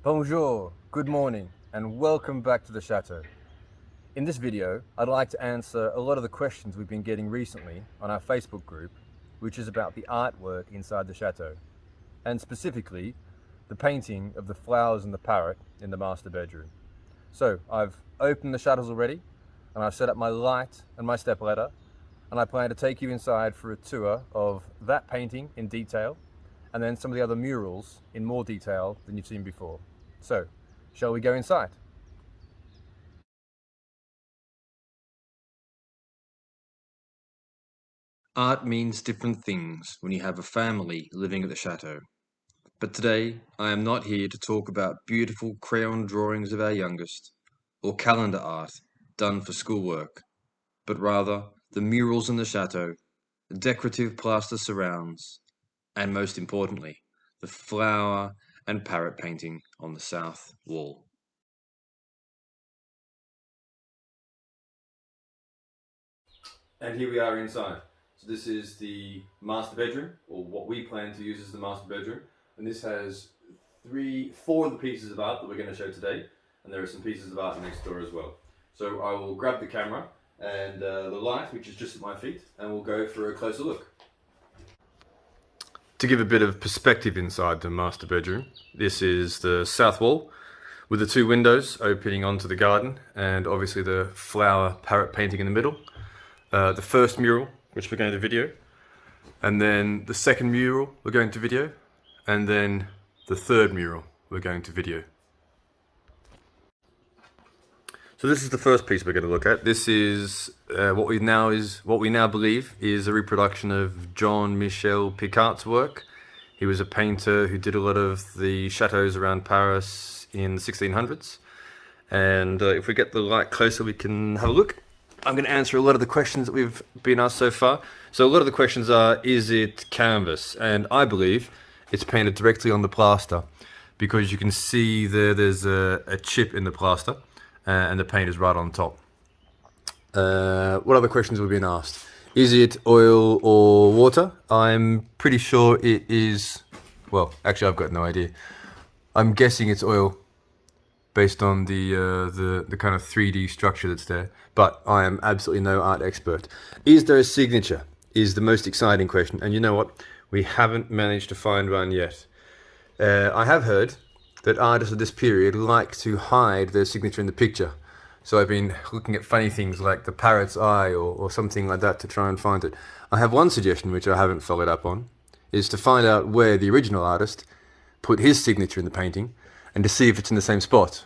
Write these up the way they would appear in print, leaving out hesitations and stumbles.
Bonjour, good morning, and welcome back to the Chateau. In this video, I'd like to answer a lot of the questions we've been getting recently on our Facebook group, which is about the artwork inside the Chateau, and specifically, the painting of the flowers and the parrot in the master bedroom. So, I've opened the shutters already, and I've set up my light and my stepladder, and I plan to take you inside for a tour of that painting in detail, and then some of the other murals in more detail than you've seen before. So, shall we go inside? Art means different things when you have a family living at the chateau. But today, I am not here to talk about beautiful crayon drawings of our youngest, or calendar art done for schoolwork, but rather the murals in the chateau, the decorative plaster surrounds, and most importantly, the flower and parrot painting on the south wall. And here we are inside. So this is the master bedroom, or what we plan to use as the master bedroom. And this has four of the pieces of art that we're going to show today. And there are some pieces of art next door as well. So I will grab the camera and the light, which is just at my feet, and we'll go for a closer look. To give a bit of perspective inside the master bedroom, this is the south wall with the two windows opening onto the garden, and obviously the flower parrot painting in the middle. The first mural, which we're going to video, and then the second mural we're going to video, and then the third mural we're going to video. So this is the first piece we're going to look at. This is what we now believe is a reproduction of Jean Picart's work. He was a painter who did a lot of the chateaus around Paris in the 1600s. And if we get the light closer, we can have a look. I'm going to answer a lot of the questions that we've been asked so far. So a lot of the questions are, is it canvas? And I believe it's painted directly on the plaster, because you can see there's a chip in the plaster and the paint is right on top. What other questions have we been asked? Is it oil or water? I'm pretty sure it is, well, actually I've got no idea. I'm guessing it's oil, based on the kind of 3D structure that's there. But I am absolutely no art expert. Is there a signature? Is the most exciting question. And you know what? We haven't managed to find one yet. I have heard that artists of this period like to hide their signature in the picture. So I've been looking at funny things like the parrot's eye or something like that to try and find it. I have one suggestion, which I haven't followed up on, is to find out where the original artist put his signature in the painting, and to see if it's in the same spot.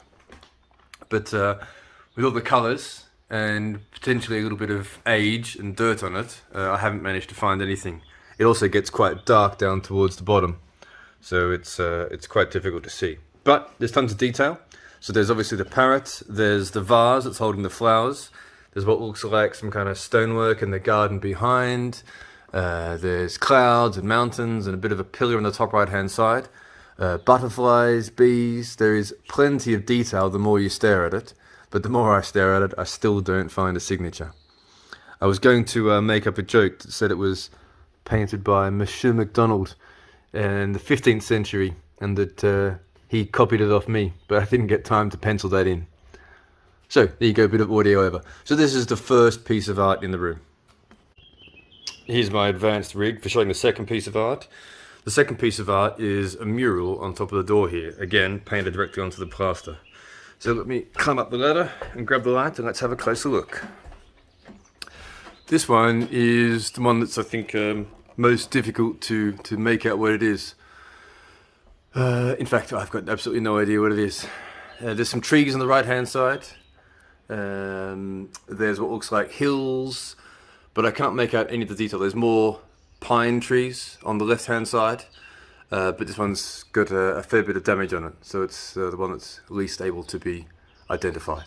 But with all the colours and potentially a little bit of age and dirt on it, I haven't managed to find anything. It also gets quite dark down towards the bottom, so it's quite difficult to see. But there's tons of detail. So there's obviously the parrot, there's the vase that's holding the flowers, there's what looks like some kind of stonework in the garden behind, there's clouds and mountains and a bit of a pillar on the top right hand side. Butterflies, bees, there is plenty of detail the more you stare at it, but the more I stare at it, I still don't find a signature. I was going to make up a joke that said it was painted by Monsieur MacDonald in the 15th century, and that he copied it off me, but I didn't get time to pencil that in. So, there you go, a bit of audio over. So this is the first piece of art in the room. Here's my advanced rig for showing the second piece of art. The second piece of art is a mural on top of the door here, again painted directly onto the plaster. So let me climb up the ladder and grab the light, and let's have a closer look. This one is the one that's, I think, most difficult to make out what it is. In fact, I've got absolutely no idea what it is. There's some trees on the right hand side. There's what looks like hills, but I can't make out any of the detail. There's more pine trees on the left hand side, but this one's got a fair bit of damage on it, so it's the one that's least able to be identified.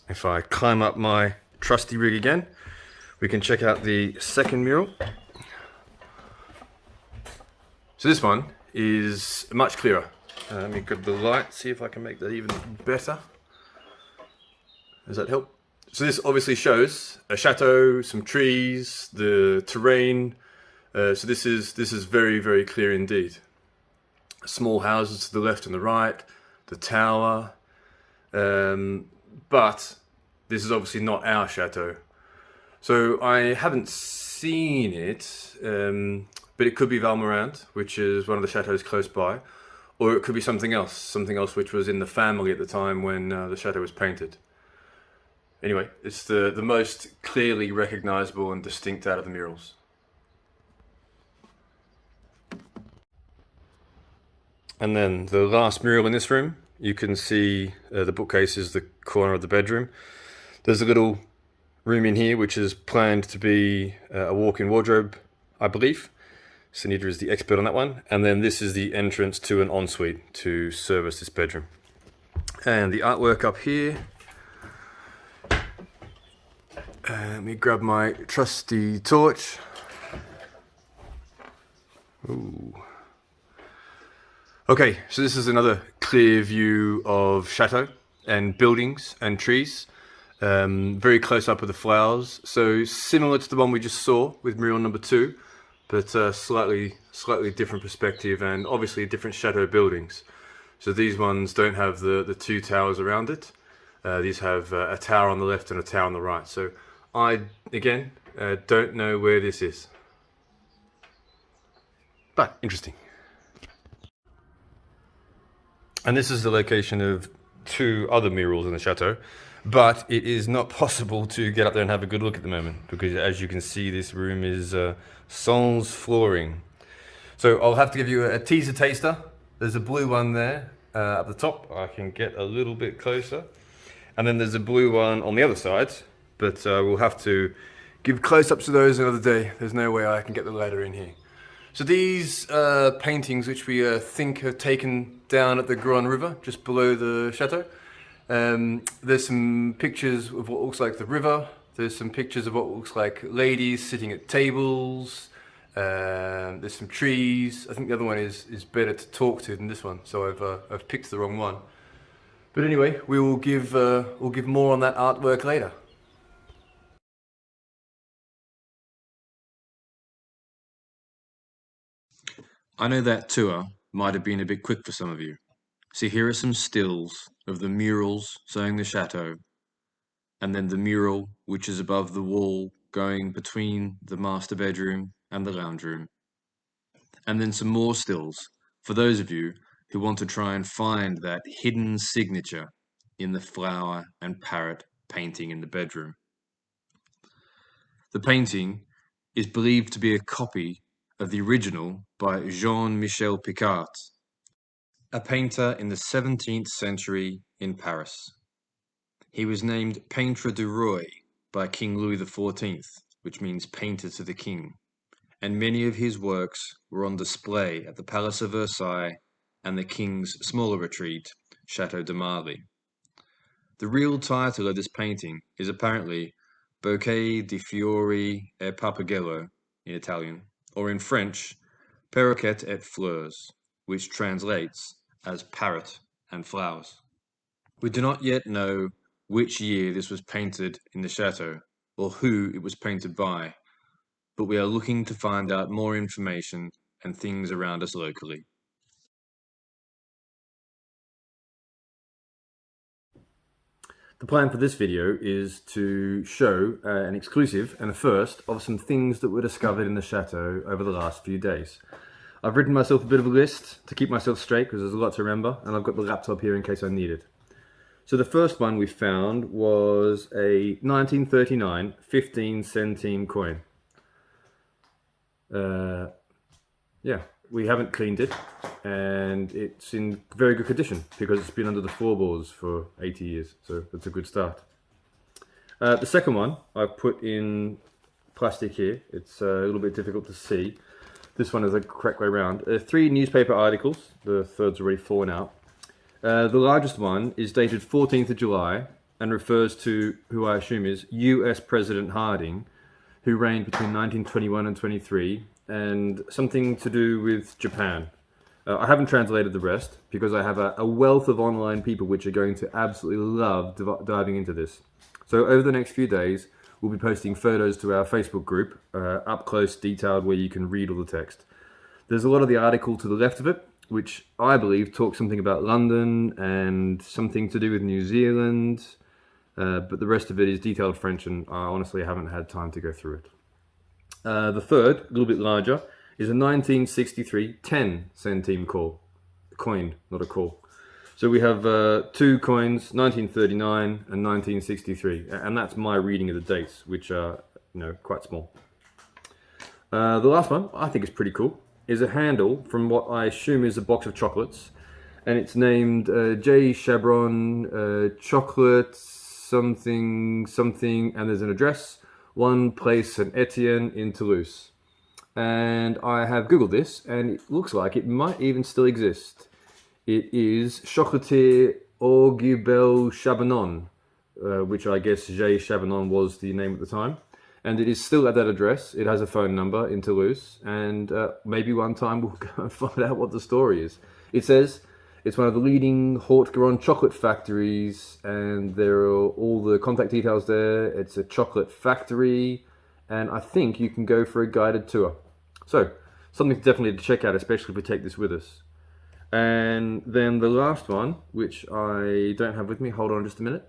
If I climb up my trusty rig again, we can check out the second mural. So this one is much clearer. Let me grab the light, see if I can make that even better. Does that help? So this obviously shows a chateau, some trees, the terrain. So this is very, very clear indeed. small houses to the left and the right, the tower. But this is obviously not our chateau. So I haven't seen it, but it could be Valmorand, which is one of the chateaus close by, or it could be something else which was in the family at the time when the chateau was painted. Anyway, it's the most clearly recognizable and distinct out of the murals. And then the last mural in this room, you can see the bookcase is the corner of the bedroom. There's a little room in here which is planned to be a walk-in wardrobe, I believe. Sunita is the expert on that one. And then this is the entrance to an ensuite to service this bedroom. And the artwork up here. Let me grab my trusty torch. Ooh. Okay, so this is another clear view of Chateau and buildings and trees. Very close up with the flowers. So similar to the one we just saw with mural number 2, but slightly different perspective and obviously different Chateau buildings. So these ones don't have the 2 towers around it. These have a tower on the left and a tower on the right. So I, again, don't know where this is. But interesting. And this is the location of 2 other murals in the chateau, but it is not possible to get up there and have a good look at the moment because, as you can see, this room is sans flooring. So I'll have to give you a teaser taster. There's a blue one there at the top. I can get a little bit closer. And then there's a blue one on the other side, but we'll have to give close-ups to those another day. There's no way I can get the ladder in here. So these paintings, which we think are taken down at the Grand River, just below the chateau. There's some pictures of what looks like the river. There's some pictures of what looks like ladies sitting at tables. There's some trees. I think the other one is better to talk to than this one, so I've picked the wrong one. But anyway, we'll give more on that artwork later. I know that tour might have been a bit quick for some of you. So here are some stills of the murals showing the chateau, and then the mural which is above the wall going between the master bedroom and the lounge room. And then some more stills for those of you who want to try and find that hidden signature in the flower and parrot painting in the bedroom. The painting is believed to be a copy of the original by Jean Picart, a painter in the 17th century in Paris. He was named Peintre du Roi by King Louis XIV, which means painter to the king, and many of his works were on display at the Palace of Versailles and the king's smaller retreat, Chateau de Marly. The real title of this painting is apparently Bouquet di Fiori e Pappagallo in Italian, or in French, Parrot et Flowers, which translates as Parrot and Flowers. We do not yet know which year this was painted in the chateau, or who it was painted by, but we are looking to find out more information and things around us locally. The plan for this video is to show an exclusive and a first of some things that were discovered in the chateau over the last few days. I've written myself a bit of a list to keep myself straight because there's a lot to remember, and I've got the laptop here in case I need it. So the first one we found was a 1939 15 centime coin. Yeah, we haven't cleaned it, and it's in very good condition because it's been under the floorboards for 80 years, so that's a good start. The second one I've put in plastic here. It's a little bit difficult to see. This one is the correct way around. 3 newspaper articles. The third's already fallen out. The largest one is dated 14th of July and refers to who I assume is US President Harding, who reigned between 1921 and 23, and something to do with Japan. I haven't translated the rest because I have a wealth of online people which are going to absolutely love diving into this. So over the next few days, we'll be posting photos to our Facebook group, up close, detailed, where you can read all the text. There's a lot of the article to the left of it, which I believe talks something about London and something to do with New Zealand. But the rest of it is detailed French, and I honestly haven't had time to go through it. The third, a little bit larger, is a 1963 10 centime coin, not a call. So we have two coins, 1939 and 1963, and that's my reading of the dates, which are quite small. The last one, I think is pretty cool, is a handle from what I assume is a box of chocolates, and it's named J. Chabron Chocolate something something, and there's an address, 1 Place Saint Etienne in Toulouse. And I have Googled this, and it looks like it might even still exist. It is Chocolatier Augubel Chabanon, which I guess J. Chabanon was the name at the time. And it is still at that address. It has a phone number in Toulouse, and maybe one time we'll go and find out what the story is. It says it's one of the leading Haute-Garonne chocolate factories, and there are all the contact details there. It's a chocolate factory, and I think you can go for a guided tour. So, something definitely to check out, especially if we take this with us. And then the last one, which I don't have with me, hold on just a minute.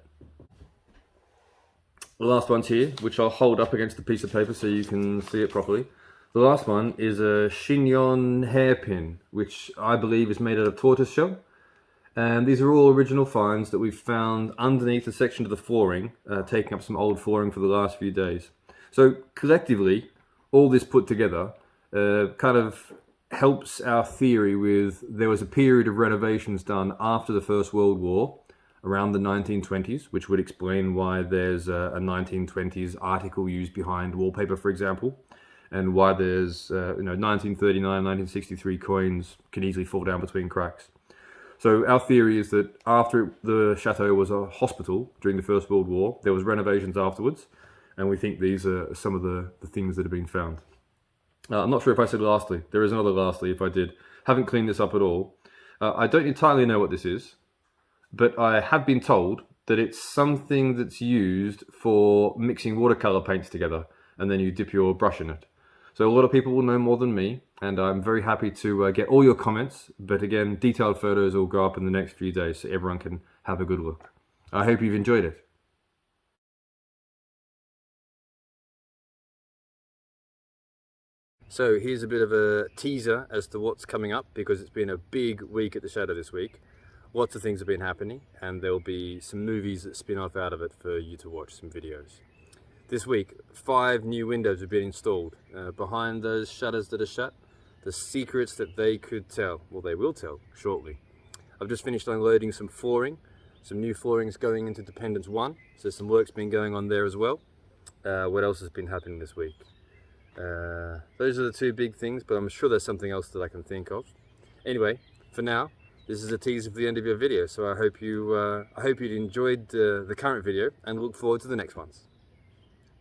The last one's here, which I'll hold up against a piece of paper so you can see it properly. The last one is a chignon hairpin, which I believe is made out of tortoise shell. And these are all original finds that we've found underneath a section of the flooring, taking up some old flooring for the last few days. So collectively, all this put together kind of helps our theory with there was a period of renovations done after the First World War, around the 1920s, which would explain why there's a 1920s article used behind wallpaper, for example, and why there's 1939, 1963 coins can easily fall down between cracks. So our theory is that after the Chateau was a hospital during the First World War, there was renovations afterwards, and we think these are some of the things that have been found. I'm not sure if I said lastly. There is another lastly if I did. Haven't cleaned this up at all. I don't entirely know what this is, but I have been told that it's something that's used for mixing watercolor paints together, and then you dip your brush in it. So a lot of people will know more than me, and I'm very happy to get all your comments. But again, detailed photos will go up in the next few days so everyone can have a good look. I hope you've enjoyed it. So here's a bit of a teaser as to what's coming up, because it's been a big week at the Chateau this week. Lots of things have been happening, and there'll be some movies that spin off out of it for you to watch, some videos. This week, 5 new windows have been installed. Behind those shutters that are shut, the secrets that they could tell, well, they will tell shortly. I've just finished unloading some flooring. Some new flooring's going into Dependence 1, so some work's been going on there as well. What else has been happening this week? Those are the 2 big things, but I'm sure there's something else that I can think of. Anyway, for now, this is a teaser for the end of your video, so I hope you'd enjoyed the current video and look forward to the next ones.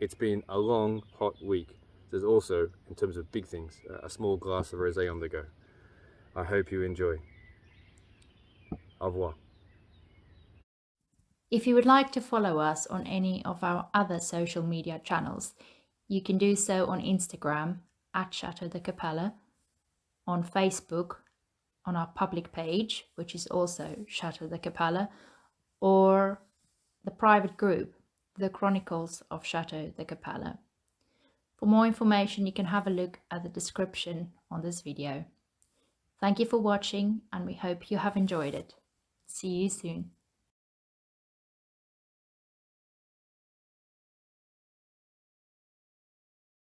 It's been a long, hot week. There's also, in terms of big things, a small glass of rosé on the go. I hope you enjoy. Au revoir. If you would like to follow us on any of our other social media channels, you can do so on Instagram at Château de Capella, on Facebook on our public page, which is also Château de Capella, or the private group, The Chronicles of Château de Capella. For more information, you can have a look at the description on this video. Thank you for watching, and we hope you have enjoyed it. See you soon.